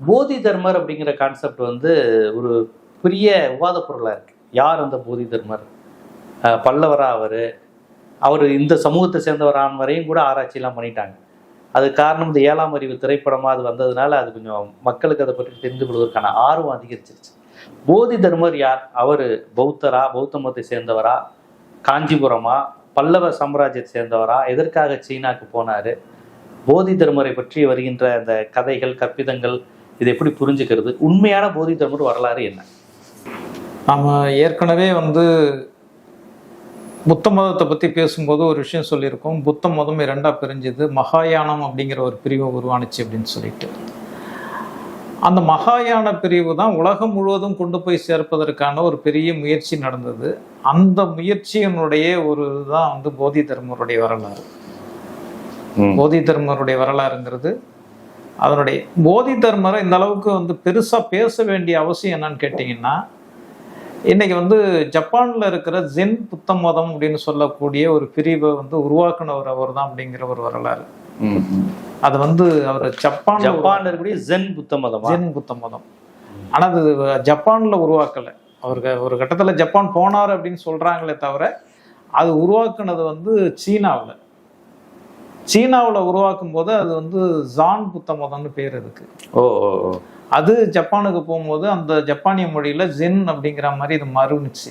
போதி தர்மர் அப்படிங்கிற கான்செப்ட் வந்து ஒரு பெரிய விவாத பொருளாக இருக்கு. யார் அந்த போதி தர்மர்? பல்லவரா அவர் இந்த சமூகத்தை சேர்ந்தவரான வரையும் கூட ஆராய்ச்சியெல்லாம் பண்ணிட்டாங்க. அதுக்கு காரணம் இந்த 7ஆம் அறிவு திரைப்படமாக அது வந்ததுனால அது கொஞ்சம் மக்களுக்கு அதை பற்றி தெரிந்து கொள்வதற்கான ஆர்வம் அதிகரிச்சிருச்சு. போதி தர்மர் யார்? அவர் பௌத்தரா, பௌத்த மதத்தை சேர்ந்தவரா, காஞ்சிபுரமா, பல்லவ சாம்ராஜ்யத்தை சேர்ந்தவரா, எதற்காக சீனாக்கு போனார்? போதி தர்மரை பற்றி வருகின்ற அந்த கதைகள், கற்பிதங்கள், இதை எப்படி புரிஞ்சுக்கிறது? உண்மையான போதி தர்மர் வரலாறு என்ன? நாம் ஏற்கனவே புத்த மதத்தை பற்றி பேசும்போது ஒரு விஷயம் சொல்லியிருக்கோம். புத்த மதம் 2ஆக பிரிஞ்சுது. மகாயானம் அப்படிங்கிற ஒரு பிரிவு உருவானுச்சு அப்படின்னு சொல்லிட்டு, அந்த மகாயான பிரிவு தான் உலகம் முழுவதும் கொண்டு போய் சேர்ப்பதற்கான ஒரு பெரிய முயற்சி நடந்தது. அந்த முயற்சியினுடைய ஒரு இதுதான் போதி தர்மருடைய வரலாறு. போதி தர்மருடைய வரலாறுங்கிறது அதனுடைய போதி தர்மரை இந்த அளவுக்கு பெருசா பேச வேண்டிய அவசியம் என்னன்னு கேட்டீங்கன்னா, இன்னைக்கு ஜப்பான்ல இருக்கிற ஜென் புத்த மதம் அப்படின்னு சொல்லக்கூடிய ஒரு பிரிவை உருவாக்குனவர் அவர் தான் அப்படிங்கிற ஒரு வரலாறு. அது அவர் ஜப்பான்ல இருக்கக்கூடிய ஜென் புத்த மதம். ஆனா அது ஜப்பான்ல உருவாக்கல. அவருக்கு ஒரு கட்டத்துல ஜப்பான் போனார் அப்படின்னு சொல்றாங்களே தவிர, அது உருவாக்குனது சீனாவில் உருவாக்கும் போது அது ஜான் புத்த மதம்னு பேர் இருக்கு. அது ஜப்பானுக்கு போகும்போது அந்த ஜப்பானிய மொழியில ஜென் அப்படிங்கிற மாதிரி இது மறுனுச்சு.